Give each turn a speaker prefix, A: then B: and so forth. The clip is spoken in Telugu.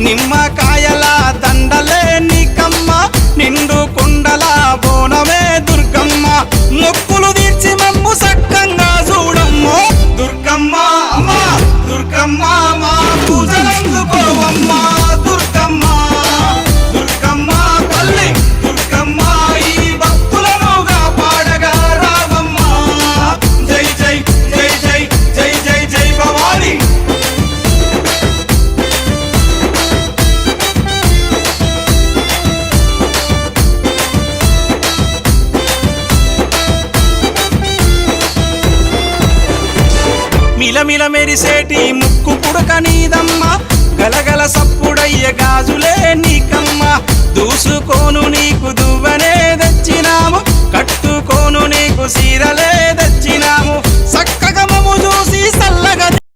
A: నిమ్మకాయల దండలే నీకమ్మ నిండు కుండల బోనమే దుర్గమ్మ మొక్కులు తీర్చి మమ్ము సక్కంగా చూడమ్మో దుర్గమ్మ అమ్మా దుర్గమ్మ మా పూజలందుకోవమ్మ దుర్గమ్మ దుర్గమ్మ తల్లి దుర్గమ్మ ఈ భక్తులనుగా పాడగా రావమ్మ జై జై జై జై జై జై జై భవాని మిలమిల మెరిసేటి ముక్కు పుడక నీదమ్మ గలగల సప్పుడయ్య గాజులే నీకమ్మ దూసుకోను నీకు దువ్వనే తెచ్చినాము కట్టుకోను నీకు సీరలే తెచ్చినాము సక్కగా మము చూసి సల్ల